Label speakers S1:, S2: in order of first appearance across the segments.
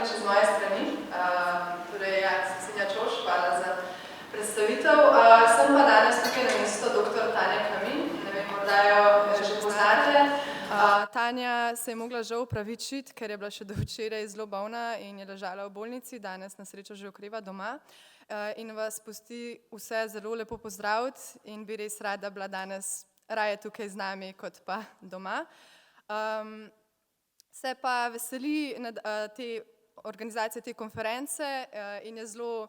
S1: prvič iz moje strani. Senja Čoš, hvala za predstavitev. Sem pa danes tukaj na mesto dr. Tanja Kamin, ne vem, morda jo že poznate. Tanja se je mogla žal opravičiti, ker je bila še do včeraj zelo bolna in je ležala v bolnici, danes na srečo že okreva doma. In vas pusti vse zelo lepo pozdraviti in bi res rada bila danes raje tukaj z nami, kot pa doma. Se pa veseli te organizacije te konference in je zelo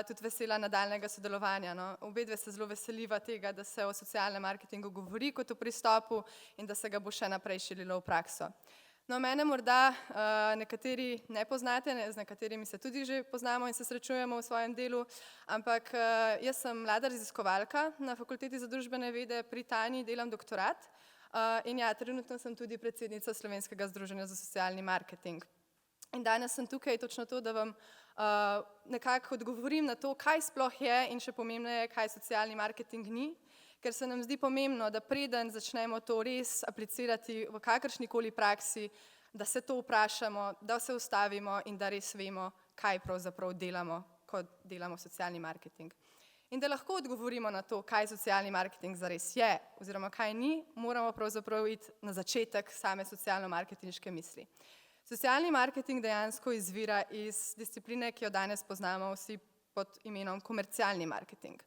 S1: tudi vesela nadaljnega sodelovanja. No. Obedve se zelo veseliva tega, da se o socialnem marketingu govori kot o pristopu in da se ga bo še naprej širilo v prakso. No, mene morda nekateri ne poznate, z nekaterimi se tudi že poznamo in se srečujemo v svojem delu, ampak jaz sem mlada raziskovalka na Fakulteti za družbene vede, pri Tanji delam doktorat in ja, trenutno sem tudi predsednica Slovenskega združenja za socialni marketing. In danes sem tukaj točno to, da vam nekako odgovorim na to, kaj sploh je in še pomembneje, kaj socialni marketing ni, ker se nam zdi pomembno, da preden začnemo to res aplicirati v kakršnikoli praksi, da se to vprašamo, da se ustavimo in da res vemo, kaj pravzaprav delamo, ko delamo socialni marketing. In da lahko odgovorimo na to, kaj socialni marketing zares je oziroma kaj ni, moramo pravzaprav iti na začetek same socialno-marketinške misli. Socialni marketing dejansko izvira iz discipline, ki jo danes poznamo vsi pod imenom komercialni marketing.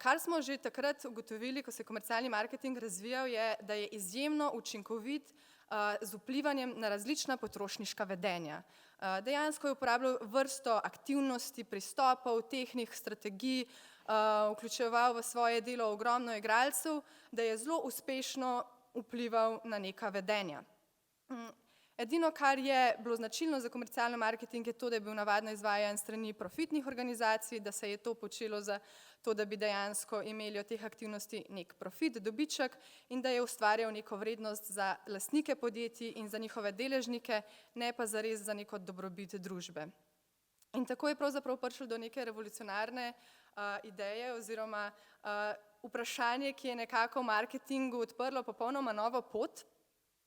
S1: Kar smo že takrat ugotovili, ko se je komercialni marketing razvijal, je, da je izjemno učinkovit z vplivanjem na različna potrošniška vedenja. Dejansko je uporabljal vrsto aktivnosti, pristopov, tehnik, strategij, vključeval v svoje delo ogromno igralcev, da je zelo uspešno vplival na neka vedenja. Edino, kar je bilo značilno za komercialni marketing, je to, da je bil navadno izvajan strani profitnih organizacij, da se je to počelo za to, da bi dejansko imeli od teh aktivnosti nek profit, dobiček in da je ustvarjal neko vrednost za lastnike podjetij in za njihove deležnike, ne pa zares za neko dobrobit družbe. In tako je pravzaprav prišlo do neke revolucionarne ideje oziroma vprašanje, ki je nekako v marketingu odprlo popolnoma novo pot.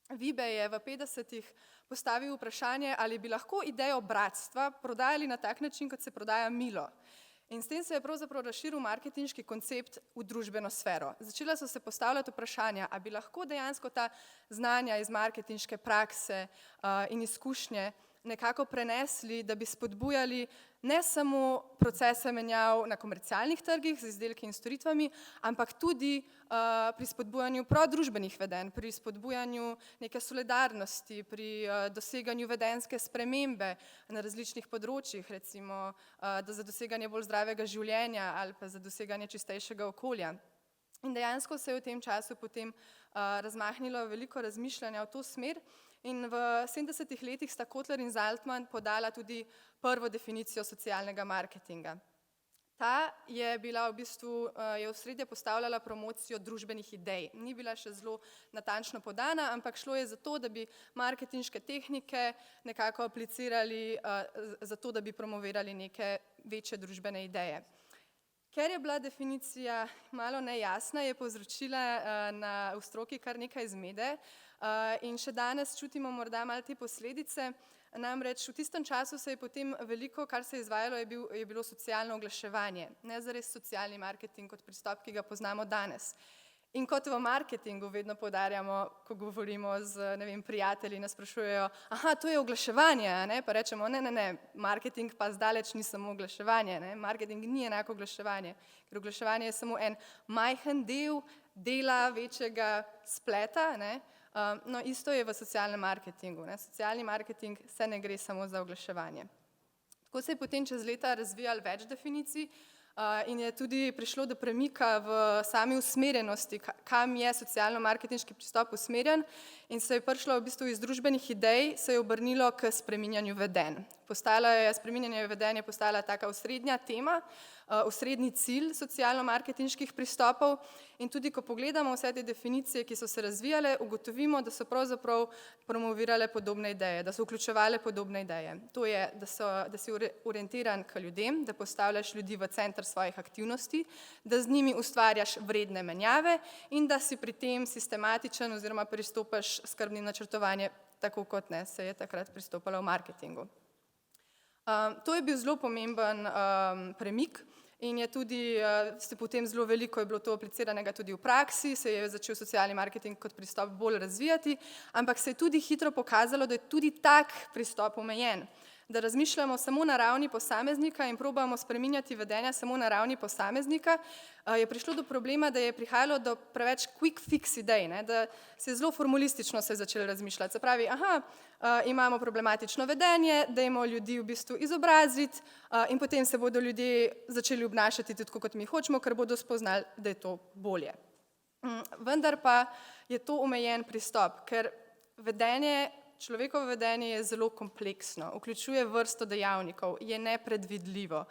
S1: Vibe je v 50-ih postavil vprašanje, ali bi lahko idejo bratstva prodajali na tak način, kot se prodaja milo. In s tem se je pravzaprav razširil marketinški koncept v družbeno sfero. Začela so se postavljati vprašanja, ali bi lahko dejansko ta znanja iz marketinške prakse in izkušnje nekako prenesli, da bi spodbujali ne samo procese menjav na komercialnih trgih z izdelki in storitvami, ampak tudi pri spodbujanju prodružbenih vedenj, pri spodbujanju neke solidarnosti, pri doseganju vedenjske spremembe na različnih področjih, recimo da za doseganje bolj zdravega življenja ali pa za doseganje čistejšega okolja. In dejansko se je v tem času potem razmahnilo veliko razmišljanja v to smer. In v 70-ih letih sta Kotler in Zaltman podala tudi prvo definicijo socialnega marketinga. Ta je bila v bistvu, je v ospredje postavljala promocijo družbenih idej. Ni bila še zelo natančno podana, ampak šlo je za to, da bi marketinške tehnike nekako aplicirali za to, da bi promovirali neke večje družbene ideje. Ker je bila definicija malo nejasna, je povzročila v stroki kar nekaj zmede in še danes čutimo morda malo te posledice. Namreč v tistem času se je potem veliko, kar se je izvajalo, je bilo socialno oglaševanje, ne zares socialni marketing kot pristop, ki ga poznamo danes. In kot v marketingu vedno poudarjamo, ko govorimo z prijatelji, nas sprašujejo, to je oglaševanje, ne? Pa rečemo, ne, marketing pa zdaleč ni samo oglaševanje, ne? Marketing ni enako oglaševanje, ker oglaševanje je samo en majhen del dela večjega spleta, ne? No, isto je v socialnem marketingu, ne? Socialni marketing se ne gre samo za oglaševanje. Tako se je potem čez leta razvijalo več definicij, in je tudi prišlo do premika v sami usmerjenosti, kam je socialno-marketinški pristop usmerjen in se je prišlo v bistvu iz družbenih idej, se je obrnilo k spreminjanju vedenj. Spreminjanje vedenj je postala taka osrednja tema, osrednji cilj socialno-marketinških pristopov in tudi ko pogledamo vse te definicije, ki so se razvijale, ugotovimo, da so pravzaprav promovirale podobne ideje, da so vključevale podobne ideje. To je, da si orientiran k ljudem, da postavljaš ljudi v center svojih aktivnosti, da z njimi ustvarjaš vredne menjave in da si pri tem sistematičen oziroma pristopaš skrbnim načrtovanjem, tako kot se je takrat pristopalo v marketingu. To je bil zelo pomemben premik in je tudi, se potem zelo veliko je bilo to apliciranega tudi v praksi, se je začel socialni marketing kot pristop bolj razvijati, ampak se je tudi hitro pokazalo, da je tudi tak pristop omejen. Da razmišljamo samo na ravni posameznika in probamo spreminjati vedenja samo na ravni posameznika, je prišlo do problema, da je prihajalo do preveč quick fix idej, ne? Da se je zelo formulistično se začelo razmišljati. Se pravi, imamo problematično vedenje, dajmo ljudi v bistvu izobraziti in potem se bodo ljudje začeli obnašati tudi tako, kot mi hočemo, ker bodo spoznali, da je to bolje. Vendar pa je to omejen pristop, ker človekovo vedenje je zelo kompleksno, vključuje vrsto dejavnikov, je nepredvidljivo,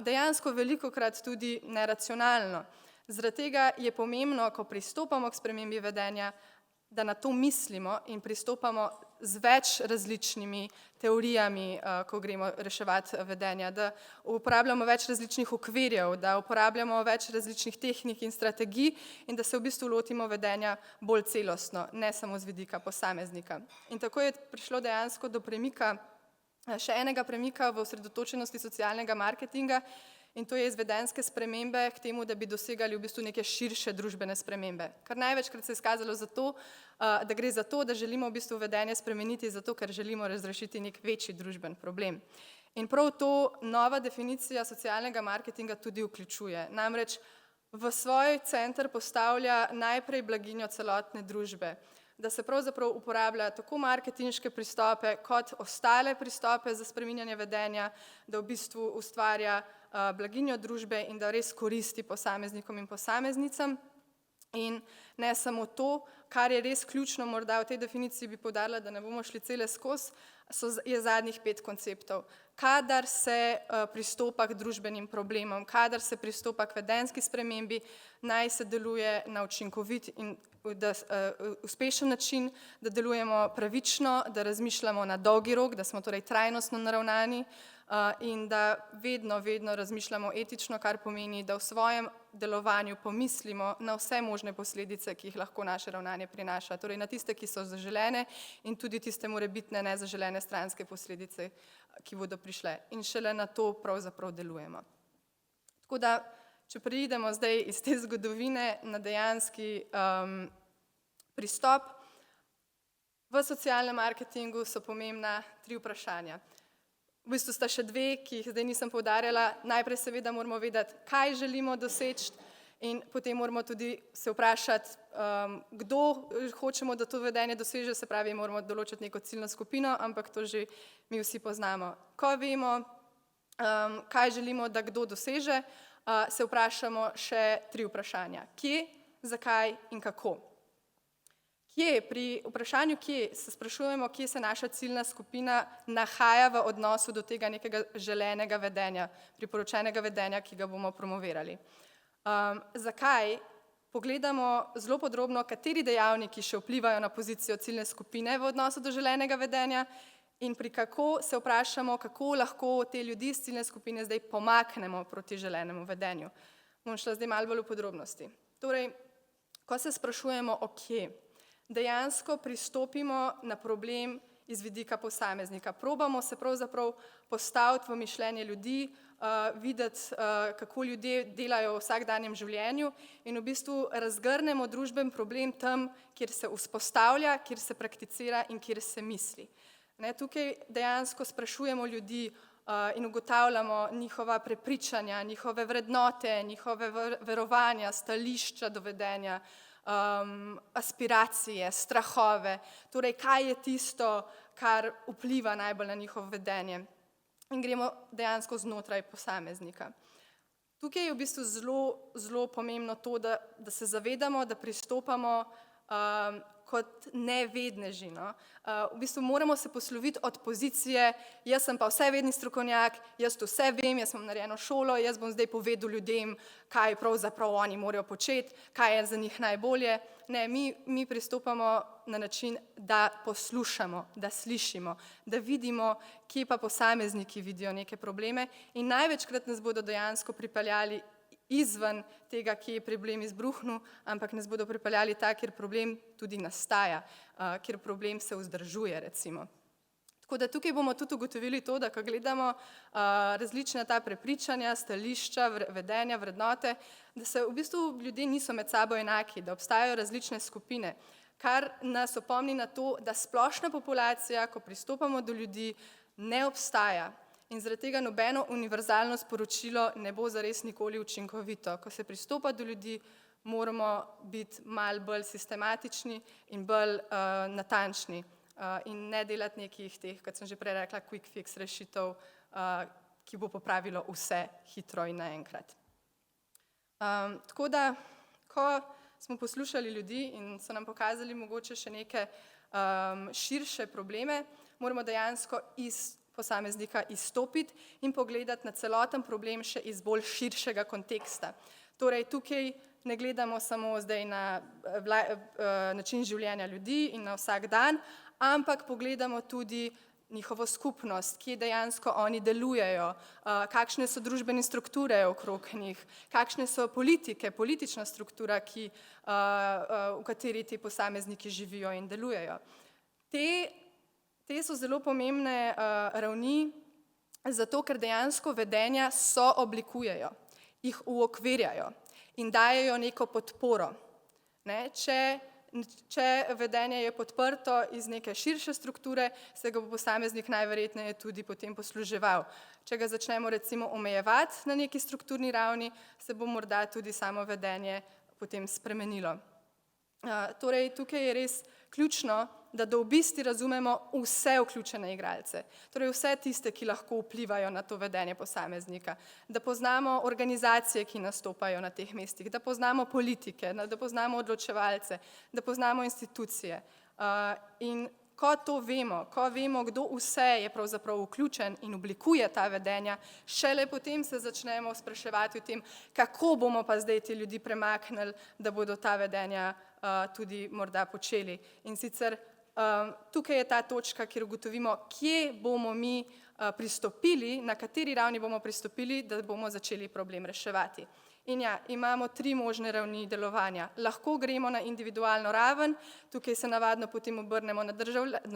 S1: dejansko velikokrat tudi neracionalno. Zaradi tega je pomembno, ko pristopamo k spremembi vedenja, da na to mislimo in pristopamo z več različnimi teorijami, ko gremo reševati vedenja, da uporabljamo več različnih okvirjev, da uporabljamo več različnih tehnik in strategij in da se v bistvu lotimo vedenja bolj celostno, ne samo z vidika posameznika. In tako je prišlo dejansko do premika, še enega premika v osredotočenosti socialnega marketinga, in to je iz vedenjske spremembe k temu, da bi dosegali v bistvu neke širše družbene spremembe. Kar največkrat se je izkazalo za to, da gre za to, da želimo v bistvu vedenje spremeniti zato, ker želimo razrešiti nek večji družben problem. In prav to nova definicija socialnega marketinga tudi vključuje. Namreč v svoj center postavlja najprej blaginjo celotne družbe, da se pravzaprav uporablja tako marketinške pristope kot ostale pristope za spreminjanje vedenja, da v bistvu ustvarja blaginjo družbe in da res koristi posameznikom in posameznicam. In ne samo to, kar je res ključno, morda v tej definiciji bi poudarila, da ne bomo šli cele skozi, je zadnjih 5 konceptov. Kadar se pristopa k družbenim problemom, kadar se pristopa k vedenjski spremembi, naj se deluje na učinkovit in uspešen način, da delujemo pravično, da razmišljamo na dolgi rok, da smo torej trajnostno naravnani in da vedno razmišljamo etično, kar pomeni, da v svojem delovanju pomislimo na vse možne posledice, ki jih lahko naše ravnanje prinaša. Torej na tiste, ki so zaželene in tudi tiste morebitne nezaželene stranske posledice, ki bodo prišle. In šele na to pravzaprav delujemo. Tako da, če preidemo zdaj iz te zgodovine na dejanski pristop, v socialnem marketingu so pomembna 3 vprašanja. V bistvu sta še 2, ki jih zdaj nisem poudarjala. Najprej seveda moramo vedeti, kaj želimo doseči in potem moramo tudi se vprašati, kdo hočemo, da to vedenje doseže, se pravi, moramo določiti neko ciljno skupino, ampak to že mi vsi poznamo. Ko vemo, kaj želimo, da kdo doseže, se vprašamo še 3 vprašanja. Kje, zakaj in kako. Pri vprašanju kje se sprašujemo, kje se naša ciljna skupina nahaja v odnosu do tega nekega želenega vedenja, priporočenega vedenja, ki ga bomo promovirali. Zakaj? Pogledamo zelo podrobno, kateri dejavniki še vplivajo na pozicijo ciljne skupine v odnosu do želenega vedenja in pri kako se vprašamo, kako lahko te ljudi iz ciljne skupine zdaj pomaknemo proti želenemu vedenju. Bom šla zdaj malo bolj v podrobnosti. Torej, ko se sprašujemo o kje, dejansko pristopimo na problem iz vidika posameznika. Probamo se pravzaprav postaviti v mišljenje ljudi, videti, kako ljudje delajo v vsakdanjem življenju in v bistvu razgrnemo družben problem tam, kjer se vzpostavlja, kjer se prakticira in kjer se misli. Tukaj dejansko sprašujemo ljudi in ugotavljamo njihova prepričanja, njihove vrednote, njihove verovanja, stališča do vedenja, aspiracije, strahove, torej kaj je tisto, kar vpliva najbolj na njihovo vedenje. In gremo dejansko znotraj posameznika. Tukaj je v bistvu zelo pomembno to, da se zavedamo, da pristopamo kot nevedneži. V bistvu moramo se posloviti od pozicije, jaz sem pa vsevedni strokovnjak, jaz vse vem, jaz imam narejeno šolo, jaz bom zdaj povedal ljudem, kaj pravzaprav oni morajo početi, kaj je za njih najbolje. Ne, mi pristopamo na način, da poslušamo, da slišimo, da vidimo, kje pa posamezniki vidijo neke probleme in največkrat nas bodo dejansko pripeljali izven tega, kje je problem izbruhnil, ampak nas bodo pripeljali ta, kjer problem tudi nastaja, kjer problem se vzdržuje, recimo. Tako da tukaj bomo tudi ugotovili to, da ko gledamo različna ta prepričanja, stališča, vedenja, vrednote, da se v bistvu ljudje niso med sabo enaki, da obstajajo različne skupine, kar nas opomni na to, da splošna populacija, ko pristopamo do ljudi, ne obstaja. In zaradi tega nobeno univerzalno sporočilo ne bo zares nikoli učinkovito. Ko se pristopa do ljudi, moramo biti malo bolj sistematični in bolj natančni. In ne delati nekih teh, kot sem že prej rekla, quick fix rešitev, ki bo popravilo vse hitro in naenkrat. Tako da, ko smo poslušali ljudi in so nam pokazali mogoče še neke širše probleme, moramo dejansko iz posameznika izstopiti in pogledati na celoten problem še iz bolj širšega konteksta. Torej, tukaj ne gledamo samo zdaj na način življenja ljudi in na vsak dan, ampak pogledamo tudi njihovo skupnost, kje dejansko oni delujejo, kakšne so družbene strukture okrog njih, kakšne so politike, politična struktura, v kateri ti posamezniki živijo in delujejo. Te so zelo pomembne ravni, zato ker dejansko vedenja sooblikujejo, jih uokvirjajo in dajejo neko podporo. Če vedenje je podprto iz neke širše strukture, se ga bo posameznik najverjetneje tudi potem posluževal. Če ga začnemo recimo omejevati na neki strukturni ravni, se bo morda tudi samo vedenje potem spremenilo. Torej, tukaj je res ključno, da do v bistvu razumemo vse vključene igralce, torej vse tiste, ki lahko vplivajo na to vedenje posameznika, da poznamo organizacije, ki nastopajo na teh mestih, da poznamo politike, da poznamo odločevalce, da poznamo institucije. In ko to vemo, ko vemo, kdo vse je pravzaprav vključen in oblikuje ta vedenja, šele potem se začnemo spraševati o tem, kako bomo pa zdaj te ljudi premaknili, da bodo ta vedenja tudi morda počeli. In sicer tukaj je ta točka, kjer ugotovimo, kje bomo mi pristopili, na kateri ravni bomo pristopili, da bomo začeli problem reševati. In ja, imamo 3 možne ravni delovanja. Lahko gremo na individualno raven, tukaj se navadno potem obrnemo na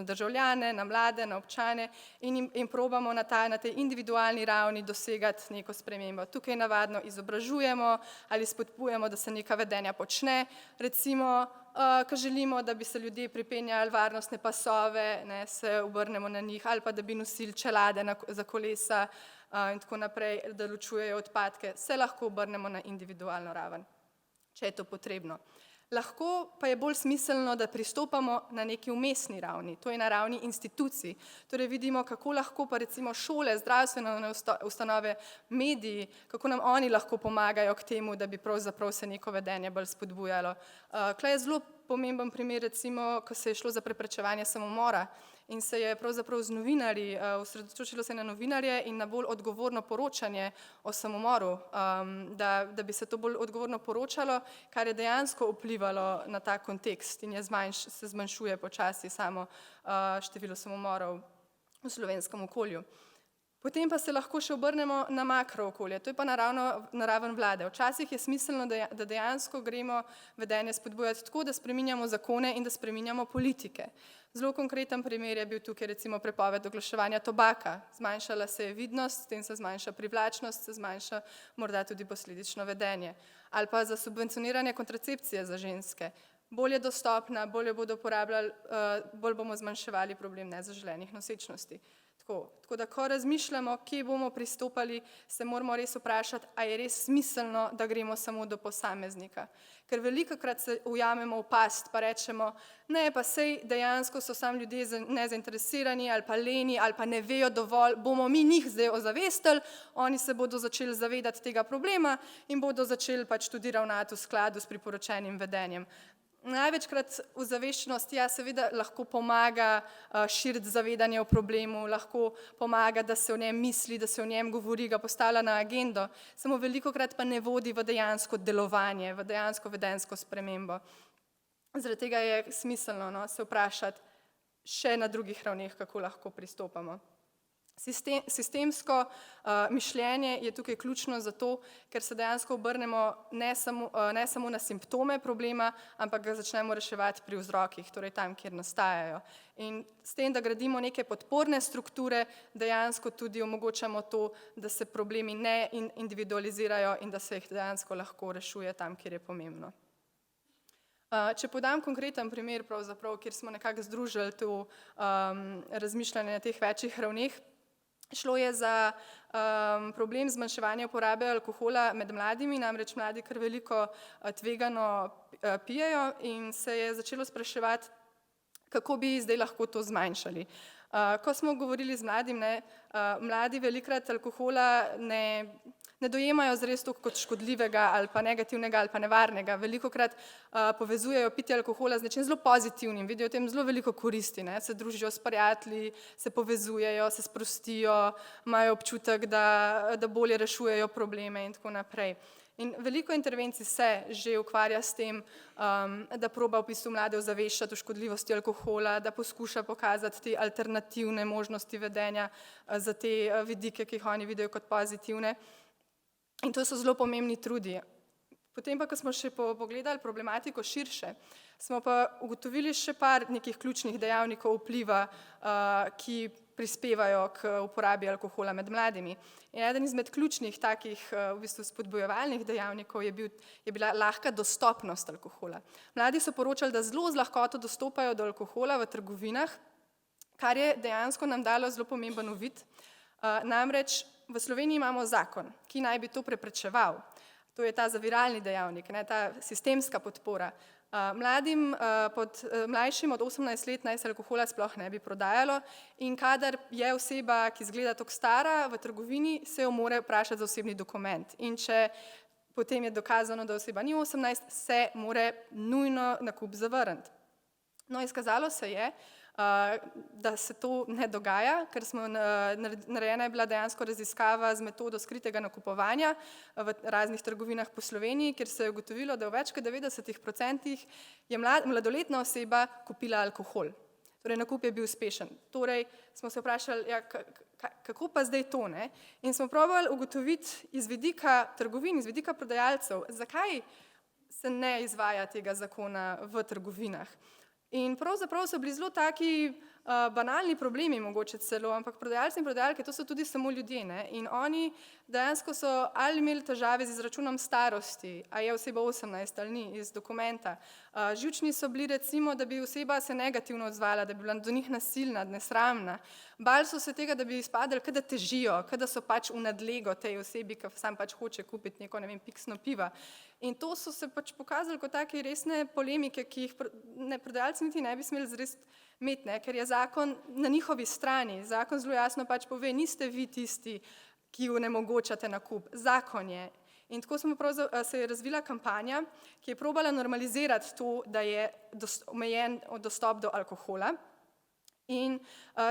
S1: državljane, na mlade, na občane in probamo na tej individualni ravni dosegati neko spremembo. Tukaj navadno izobražujemo ali spodbujamo, da se neka vedenja počne. Recimo, ko želimo, da bi se ljudje pripenjali varnostne pasove, se obrnemo na njih, ali pa da bi nosili čelade za kolesa, in tako naprej, da ločujejo odpadke, se lahko obrnemo na individualno raven, če je to potrebno. Lahko pa je bolj smiselno, da pristopamo na neki vmesni ravni, to je na ravni institucij. Torej vidimo, kako lahko pa recimo šole, zdravstvene ustanove, mediji, kako nam oni lahko pomagajo k temu, da bi pravzaprav se neko vedenje bolj spodbujalo. Tukaj je zelo pomemben primer, recimo, ko se je šlo za preprečevanje samomora in se je pravzaprav z novinarji, osredotočilo se na novinarje in na bolj odgovorno poročanje o samomoru, da bi se to bolj odgovorno poročalo, kar je dejansko vplivalo na ta kontekst in se zmanjšuje počasi samo število samomorov v slovenskem okolju. Potem pa se lahko še obrnemo na makro okolje, to je pa na raven vlade. Včasih je smiselno, da dejansko gremo vedenje spodbujati tako, da spreminjamo zakone in da spreminjamo politike. Zelo konkreten primer je bil tukaj recimo prepoved oglaševanja tobaka. Zmanjšala se je vidnost, s tem se zmanjša privlačnost, se zmanjša morda tudi posledično vedenje. Ali pa za subvencioniranje kontracepcije za ženske. Bolj je dostopna, bolj jo bodo uporabljali, bolj bomo zmanjševali problem nezaželenih nosečnosti. Tako da, ko razmišljamo, kje bomo pristopali, se moramo res vprašati, a je res smiselno, da gremo samo do posameznika. Ker velikokrat se ujamemo v past, pa rečemo, ne, pa sej dejansko so samo ljudje nezainteresirani ali pa leni ali pa ne vejo dovolj, bomo mi njih zdaj ozavestili, oni se bodo začeli zavedati tega problema in bodo začeli pač tudi ravnati v skladu s priporočenim vedenjem. Največkrat ozaveščenost, ja, seveda lahko pomaga širiti zavedanje o problemu, lahko pomaga, da se o njem misli, da se o njem govori, ga postavlja na agendo, samo velikokrat pa ne vodi v dejansko delovanje, v dejansko vedenjsko spremembo. Zaradi tega je smiselno se vprašati še na drugih ravneh, kako lahko pristopamo. Sistemsko mišljenje je tukaj ključno zato, ker se dejansko obrnemo ne samo na simptome problema, ampak ga začnemo reševati pri vzrokih, torej tam, kjer nastajajo. In s tem, da gradimo neke podporne strukture, dejansko tudi omogočamo to, da se problemi ne individualizirajo in da se jih dejansko lahko rešuje tam, kjer je pomembno. Če podam konkreten primer, kjer smo nekako združili to razmišljanje na teh večjih ravneh, šlo je za problem zmanjševanja uporabe alkohola med mladimi, namreč mladi kar veliko tvegano pijejo in se je začelo spraševati, kako bi zdaj lahko to zmanjšali. Ko smo govorili z mladimi, mladi velikokrat alkohola ne dojemajo zares toliko kot škodljivega ali pa negativnega ali pa nevarnega. Velikokrat povezujejo pitje alkohola z nečim zelo pozitivnim, vidijo v tem zelo veliko koristi, se družijo s prijatelji, se povezujejo, se sprostijo, imajo občutek, da bolje rešujejo probleme in tako naprej. In veliko intervencij se že ukvarja s tem, da proba v bistvu mlade ozaveščati o škodljivosti alkohola, da poskuša pokazati te alternativne možnosti vedenja za te vidike, ki jih oni vidijo kot pozitivne. In to so zelo pomembni trudi. Potem pa, ko smo še pogledali problematiko širše, smo pa ugotovili še par nekih ključnih dejavnikov vpliva, ki prispevajo k uporabi alkohola med mladimi. In eden izmed ključnih takih v bistvu spodbujevalnih dejavnikov je bila lahka dostopnost alkohola. Mladi so poročali, da zelo z lahkoto dostopajo do alkohola v trgovinah, kar je dejansko nam dalo zelo pomemben uvid. Namreč v Sloveniji imamo zakon, ki naj bi to preprečeval. To je ta zaviralni dejavnik, ta sistemska podpora. Mlajšim od 18 let naj se alkohola sploh ne bi prodajalo in kadar je oseba, ki izgleda tako stara v trgovini, se jo mora vprašati za osebni dokument. In če potem je dokazano, da oseba ni 18, se mora nujno nakup zavrniti. No, izkazalo se je, da se to ne dogaja, ker narejena je bila dejansko raziskava z metodo skritega nakupovanja v raznih trgovinah po Sloveniji, kjer se je ugotovilo, da v več kot 90% je mladoletna oseba kupila alkohol. Torej, nakup je bil uspešen. Torej, smo se vprašali, kako pa zdaj to, ne? In smo probali ugotoviti iz vidika trgovin, iz vidika prodajalcev, zakaj se ne izvaja tega zakona v trgovinah. In pravzaprav so bili zelo taki banalni problemi mogoče celo, ampak prodajalci in prodajalke, to so tudi samo ljudje, ne? In oni dejansko so ali imeli težave z izračunom starosti, a je oseba 18 ali ni, iz dokumenta. Živčni so bili recimo, da bi oseba se negativno odzvala, da bi bila do njih nasilna, nesramna. Bali so se tega, da bi izpadli, da težijo, da so pač v nadlego tej osebi, ki sam pač hoče kupiti neko, piksno piva. In to so se pač pokazali kot take resne polemike, ki jih prodajalci niti ne bi smeli zares imeti, ker je zakon na njihovi strani. Zakon zelo jasno pač pove, niste vi tisti, ki onemogočate nakup. Zakon je. In tako se je razvila kampanja, ki je probala normalizirati to, da je omejen dostop do alkohola. In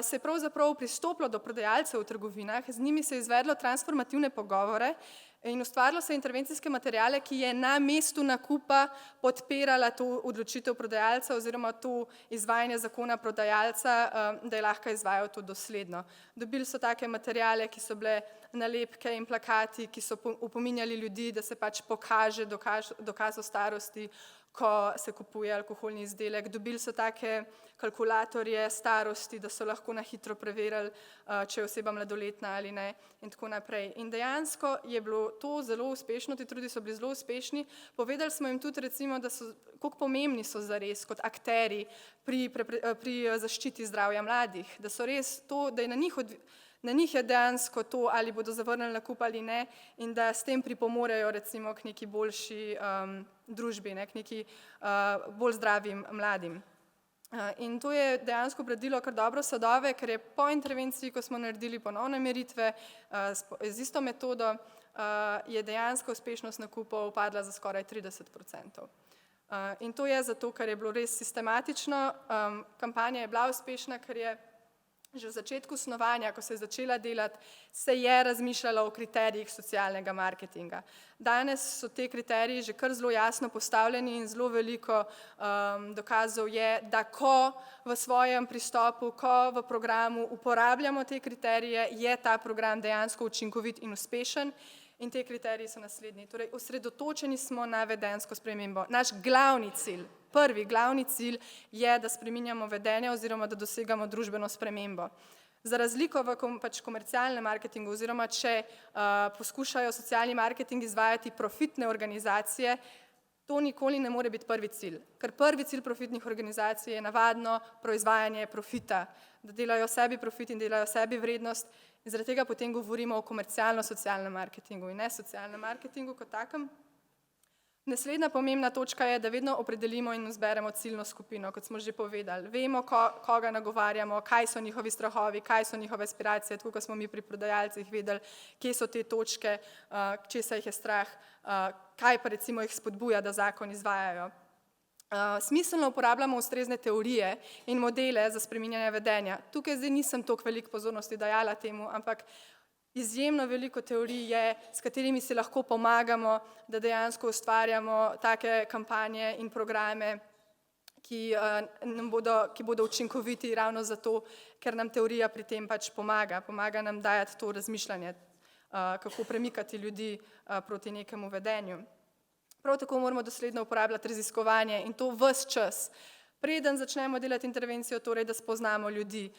S1: se je pravzaprav pristopilo do prodajalcev v trgovinah, z njimi se je izvedlo transformativne pogovore in ustvarilo se intervencijske materiale, ki je na mestu nakupa podpirala to odločitev prodajalca oziroma to izvajanje zakona prodajalca, da je lahko izvajal to dosledno. Dobili so take materiale, ki so bile nalepke in plakati, ki so opominjali ljudi, da se pač pokaže dokaz o starosti, ko se kupuje alkoholni izdelek. Dobili so take kalkulatorje starosti, da so lahko na hitro preverili, če je oseba mladoletna ali ne in tako naprej. In dejansko je bilo to zelo uspešno, ti trudi so bili zelo uspešni. Povedali smo jim tudi recimo, da so, koliko pomembni so zares kot akteri pri zaščiti zdravja mladih, da so res to, da je na njih je dejansko to, ali bodo zavrnili nakup ali ne in da s tem pripomorejo recimo k neki boljši družbi, k neki bolj zdravim mladim. In to je dejansko obrodilo kar dobro sadove, ker je po intervenciji, ko smo naredili ponovne meritve z isto metodo, je dejansko uspešnost nakupov padla za skoraj 30%. In to je zato, ker je bilo res sistematično, kampanja je bila uspešna, ker je že v začetku snovanja, ko se je začela delati, se je razmišljalo o kriterijih socialnega marketinga. Danes so te kriteriji že kar zelo jasno postavljeni in zelo veliko dokazov je, da ko v svojem pristopu, ko v programu uporabljamo te kriterije, je ta program dejansko učinkovit in uspešen. In te kriteriji so naslednji. Torej, osredotočeni smo na vedenjsko spremembo. Naš glavni cilj, prvi glavni cilj je, da spreminjamo vedenje oziroma da dosegamo družbeno spremembo. Za razliko v komercialnem marketingu oziroma če poskušajo socialni marketing izvajati profitne organizacije, to nikoli ne more biti prvi cilj. Ker prvi cilj profitnih organizacij je navadno proizvajanje profita, da delajo sebi profit in delajo sebi vrednost. In zaradi tega potem govorimo o komercialno-socialnem marketingu in ne socialnem marketingu kot takem. Naslednja pomembna točka je, da vedno opredelimo in izberemo ciljno skupino, kot smo že povedali. Vemo, koga nagovarjamo, kaj so njihovi strahovi, kaj so njihove aspiracije, tako kot smo mi pri prodajalcih vedeli, kje so te točke, česa jih je strah, kaj pa recimo jih spodbuja, da zakon izvajajo. Smiselno uporabljamo ustrezne teorije in modele za spreminjanje vedenja. Tukaj zdaj nisem toliko veliko pozornosti dajala temu, ampak izjemno veliko teorij je, s katerimi si lahko pomagamo, da dejansko ustvarjamo take kampanje in programe, ki bodo učinkoviti ravno zato, ker nam teorija pri tem pač pomaga. Pomaga nam dajati to razmišljanje, kako premikati ljudi proti nekemu vedenju. Prav tako moramo dosledno uporabljati raziskovanje in to ves čas. Preden začnemo delati intervencijo, torej da spoznamo ljudi,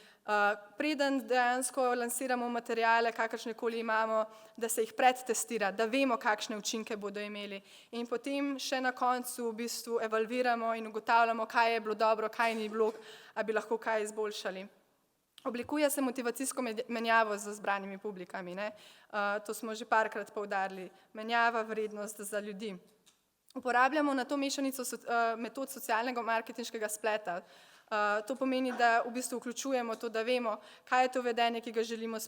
S1: preden dejansko lansiramo materijale, kakršnekoli imamo, da se jih predtestira, da vemo, kakšne učinke bodo imeli. In potem še na koncu v bistvu evalviramo in ugotavljamo, kaj je bilo dobro, kaj ni bilo, a bi lahko kaj izboljšali. Oblikuje se motivacijsko menjavo z zbranimi publikami, ne? To smo že parkrat poudarili. Menjava vrednost za ljudi. Uporabljamo na to mešanico metod socialnega marketinškega spleta. To pomeni, da v bistvu vključujemo to, da vemo, kaj je to vedenje, ki ga želimo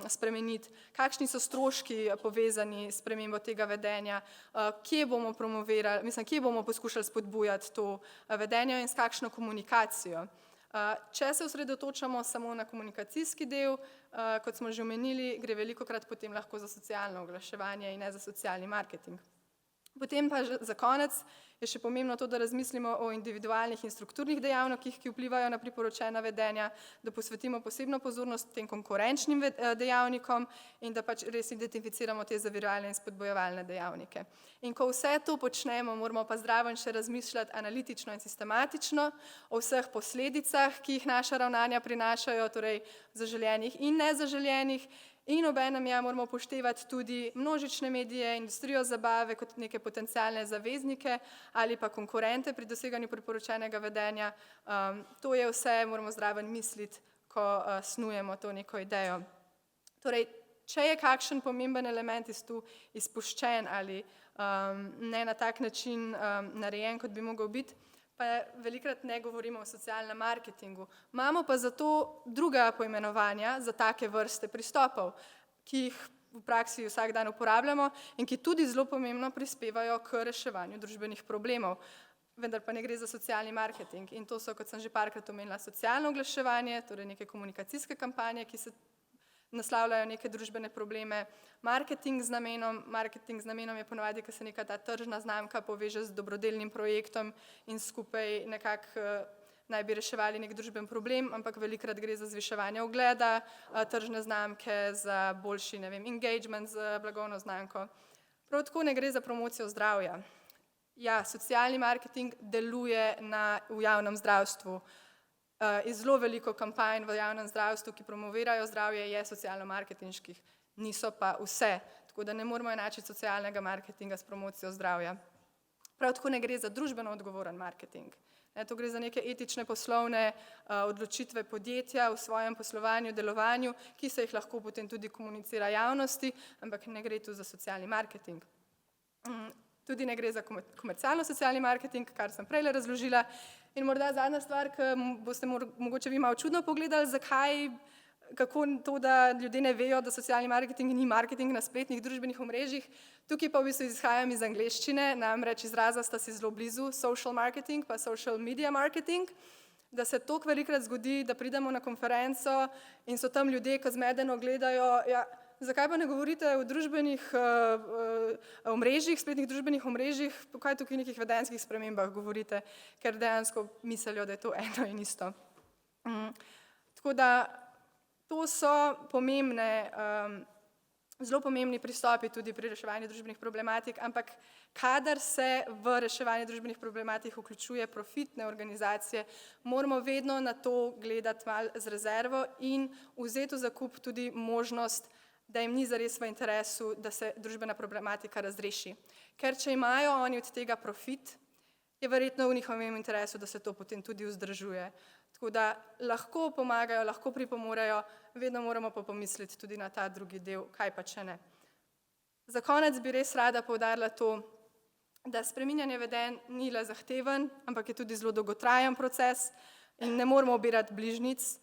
S1: spremeniti, kakšni so stroški povezani s spremembo tega vedenja, kje bomo promovirali, kje bomo poskušali spodbujati to vedenje in s kakšno komunikacijo. Če se osredotočamo samo na komunikacijski del, kot smo že omenili, gre velikokrat potem lahko za socialno oglaševanje in ne za socialni marketing. Potem pa za konec je še pomembno to, da razmislimo o individualnih in strukturnih dejavnikih, ki vplivajo na priporočena vedenja, da posvetimo posebno pozornost tem konkurenčnim dejavnikom in da pač res identificiramo te zaviralne in spodbojevalne dejavnike. In ko vse to počnemo, moramo pa zraven še razmišljati analitično in sistematično o vseh posledicah, ki jih naša ravnanja prinašajo, torej zaželenih in nezaželenih, in obenem moramo upoštevati tudi množične medije, industrijo zabave kot neke potencialne zaveznike ali pa konkurente pri doseganju priporočenega vedenja. To je vse, moramo zraven misliti, ko snujemo to neko idejo. Torej, če je kakšen pomemben element izpuščen ali ne na tak način narejen, kot bi mogel biti, pa velikrat ne govorimo o socialnem marketingu. Imamo pa zato druga poimenovanja za take vrste pristopov, ki jih v praksi vsak dan uporabljamo in ki tudi zelo pomembno prispevajo k reševanju družbenih problemov. Vendar pa ne gre za socialni marketing. In to so, kot sem že parkrat omenila, socialno oglaševanje, torej neke komunikacijske kampanje, ki se naslavljajo neke družbene probleme. Marketing z namenom je ponovadi, ko se neka ta tržna znamka poveže z dobrodelnim projektom in skupaj nekako naj bi reševali nek družben problem, ampak velikrat gre za zviševanje ugleda tržne znamke, za boljši, engagement z blagovno znamko. Prav tako ne gre za promocijo zdravja. Ja, socialni marketing deluje v javnem zdravstvu. Zelo veliko kampanj v javnem zdravstvu, ki promovirajo zdravje, je socialno-marketinških, niso pa vse, tako da ne moramo enačiti socialnega marketinga s promocijo zdravja. Prav tako ne gre za družbeno odgovoren marketing. To gre za neke etične poslovne odločitve podjetja v svojem poslovanju, delovanju, ki se jih lahko potem tudi komunicira javnosti, ampak ne gre tu za socialni marketing. Tudi ne gre za komercialno-socialni marketing, kar sem prejle razložila. In morda zadnja stvar, ki boste mogoče vi malo čudno pogledali, kako to, da ljudje ne vejo, da socialni marketing ni marketing na spletnih družbenih omrežjih. Tukaj pa v bistvu izhajam iz angleščine, namreč izraza sta si zelo blizu, social marketing pa social media marketing. da se toliko velikrat zgodi, da pridemo na konferenco in so tam ljudje, ki zmedeno gledajo, ja, zakaj pa ne govorite o družbenih omrežjih, spletnih družbenih omrežjih, kaj tukaj nekih vedenjskih spremembah govorite, ker dejansko mislijo, da je to eno in isto. Tako da to so zelo pomembni pristopi tudi pri reševanju družbenih problematik, ampak kadar se v reševanje družbenih problematik vključuje profitne organizacije, moramo vedno na to gledati malo z rezervo in vzeti v zakup tudi možnost, da jim ni zares v interesu, da se družbena problematika razreši. Ker če imajo oni od tega profit, je verjetno v njihovem interesu, da se to potem tudi vzdržuje. Tako da lahko pomagajo, lahko pripomorejo, vedno moramo pa pomisliti tudi na ta drugi del, kaj pa če ne. Za konec bi res rada poudarila to, da spreminjanje vedenj ni le zahteven, ampak je tudi zelo dolgotrajen proces in ne moramo obirati bližnjic,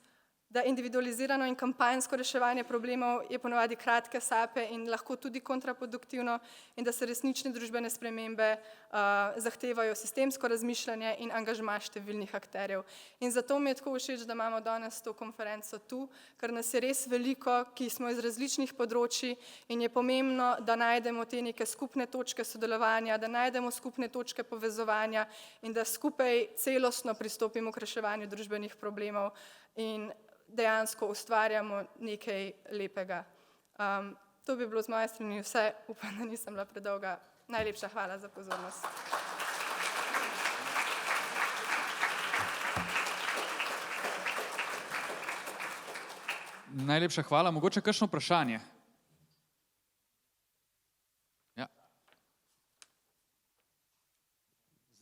S1: da individualizirano in kampanjsko reševanje problemov je ponavadi kratke sape in lahko tudi kontraproduktivno in da se resnične družbene spremembe zahtevajo sistemsko razmišljanje in angažma številnih akterjev. In zato mi je tako všeč, da imamo danes to konferenco tu, ker nas je res veliko, ki smo iz različnih področji in je pomembno, da najdemo te neke skupne točke sodelovanja, da najdemo skupne točke povezovanja in da skupaj celostno pristopimo k reševanju družbenih problemov in dejansko ustvarjamo nekaj lepega. To bi bilo z moje strani vse, upam, da nisem bila predolga. Najlepša hvala za pozornost.
S2: Najlepša hvala. Mogoče kakšno vprašanje? Ja.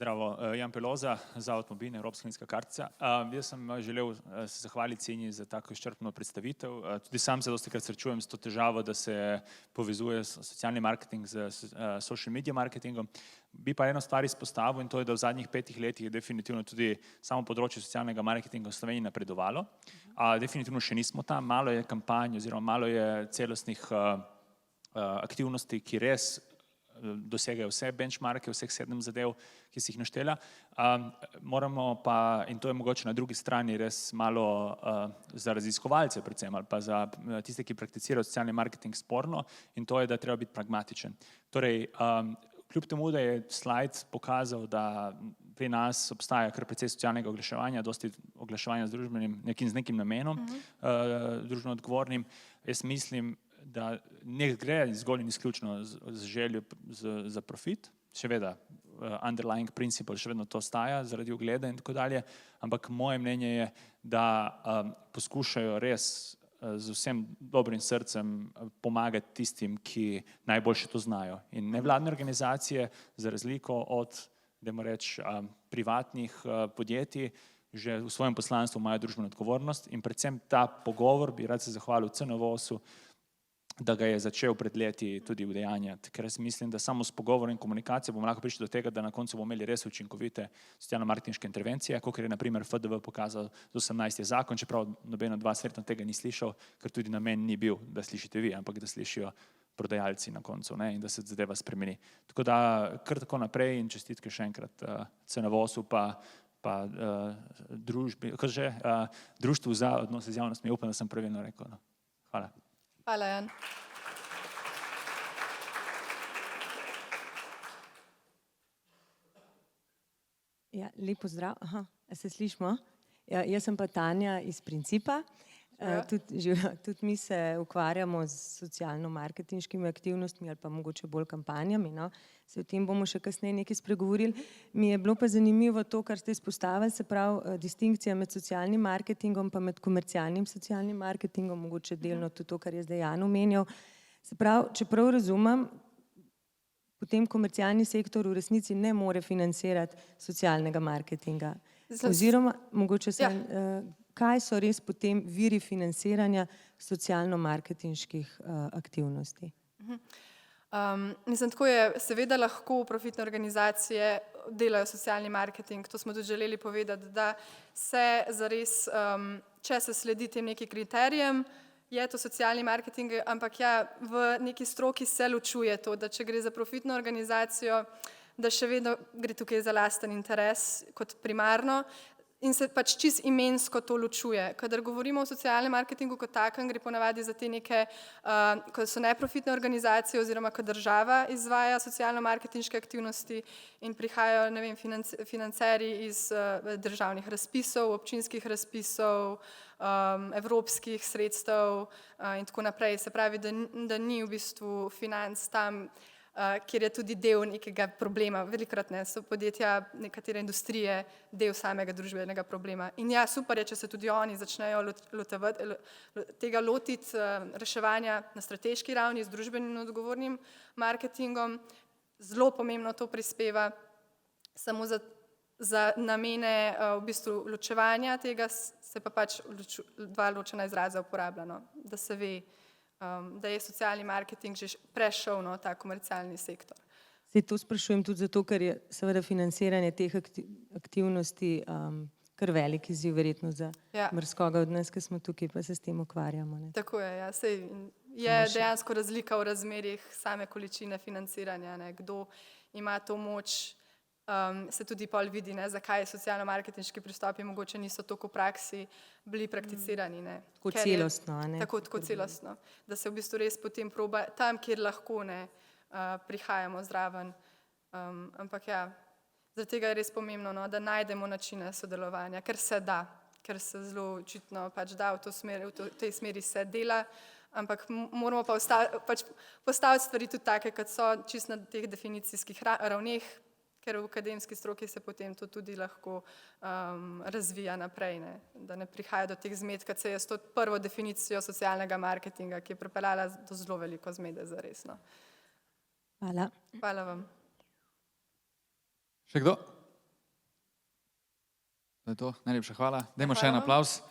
S3: Zdravo, Jan Peloza, Zavod Mobilna Evropska linijska kartica. Jaz sem želel se zahvaliti Senji za tako izčrpno predstavitev. Tudi sam se dostikrat srečujem s to težavo, da se povezuje socialni marketing z social media marketingom. Bi pa eno stvar izpostavil in to je, da v zadnjih 5 letih je definitivno tudi samo področje socialnega marketinga v Sloveniji napredovalo. Definitivno še nismo tam, malo je kampanj oziroma malo je celostnih aktivnosti, ki res dosegajo vse benchmarke, vseh 7 zadev, ki si jih naštela. Moramo pa, in to je mogoče na drugi strani res malo za raziskovalce predvsem, ali pa za tiste, ki prakticirajo socialni marketing sporno, in to je, da treba biti pragmatičen. Torej, kljub temu, da je slajd pokazal, da pri nas obstaja kar precej socialnega oglaševanja, dosti oglaševanja z nekim namenom, družbeno odgovornim, jaz mislim, da ne gre zgolj in izključno z željo za profit, seveda underlying principle še vedno to ostaja zaradi ugleda in tako dalje, ampak moje mnenje je, da poskušajo res z vsem dobrim srcem pomagati tistim, ki najboljše to znajo. In nevladne organizacije, za razliko od, dajmo reči, privatnih podjetij, že v svojem poslanstvu imajo družbeno odgovornost in predvsem ta pogovor bi rad se zahvalil CNVOS-u, da ga je začel pred leti tudi udejanjati, ker jaz mislim, da samo s pogovorom in komunikacijo bomo lahko prišli do tega, da na koncu bomo imeli res učinkovite socialno-marketinške intervencije, kakor je na primer FDV pokazal z 18. zakon, čeprav nobeno od vas verjetno tega ni slišal, ker tudi namen ni bil, da slišite vi, ampak da slišijo prodajalci na koncu, ne, in da se zadeva spremeni. Tako da kar tako naprej in čestitke še enkrat CNVOS-u pa društvu za odnose z javnostmi, upam, da sem pravilno rekel. No. Hvala.
S1: Hvala, Jan.
S4: Ja, lep pozdrav. Aha, se slišimo? Ja, jaz sem pa Tanja iz Principa. Tudi mi se ukvarjamo z socialno-marketinškimi aktivnostmi ali pa mogoče bolj kampanjami. No. Se o tem bomo še kasneje nekaj spregovorili. Mi je bilo pa zanimivo to, kar ste izpostavili, se pravi distinkcija med socialnim marketingom pa med komercialnim socialnim marketingom, mogoče delno tudi to, kar je zdaj Jan omenjal. Se pravi, če prav razumem, potem komercialni sektor v resnici ne more financirati socialnega marketinga. Oziroma, mogoče se... Kaj so res potem viri financiranja socialno-marketinških aktivnosti?
S1: Mislim, tako je, seveda lahko profitne organizacije delajo socialni marketing, to smo tudi želeli povedati, da se zares, če se sledi tem nekim kriterijem, je to socialni marketing, ampak ja, v neki stroki se ločuje to, da če gre za profitno organizacijo, da še vedno gre tukaj za lasten interes kot primarno. in se pač čist imensko to ločuje. Kadar govorimo o socialnem marketingu kot takem, gre ponavadi za te neke, ko so neprofitne organizacije oziroma ko država izvaja socialno-marketinške aktivnosti in prihajajo, ne vem, financerji iz državnih razpisov, občinskih razpisov, evropskih sredstev in tako naprej. Se pravi, da ni v bistvu financ tam, kjer je tudi del nekega problema. Velikokrat ne, so podjetja, nekatere industrije del samega družbenega problema. In ja, super je, če se tudi oni začnejo tega lotiti reševanja na strateški ravni z družbenim odgovornim marketingom. Zelo pomembno to prispeva, samo za namene v bistvu ločevanja tega se pa pač dva ločena izraza uporablja, no? Da se ve, da je socialni marketing že prešel ta komercialni sektor.
S4: Se to sprašujem tudi zato, ker je seveda financiranje teh aktivnosti kar velik izziv verjetno za marsikoga od nas, ki smo tukaj, pa se s tem ukvarjamo. Ne?
S1: Tako je, ja. Sej je dejansko razlika v razmerjih same količine financiranja, ne? Kdo ima to moč, se tudi pol vidi, ne? Zakaj socialno-marketinški pristopi mogoče niso toliko v praksi bili prakticirani. Ne?
S4: Tako celostno.
S1: Tako celostno, da se v bistvu res potem proba tam, kjer lahko ne prihajamo zraven. Ampak ja, zaradi tega je res pomembno, no, da najdemo načine sodelovanja, ker se da, ker se zelo očitno pač da v tej smeri se dela, ampak moramo pa postaviti stvari tudi take, kot so čisto na teh definicijskih ravneh, ker v akademski stroki se potem to tudi lahko razvija naprej, ne? Da ne prihaja do teh zmed, kot se je s to prvo definicijo socialnega marketinga, ki je pripeljala do zelo veliko zmede zares. No?
S4: Hvala.
S1: Hvala vam.
S2: Še kdo? To je to, najlepša hvala. Dajmo še en aplavz.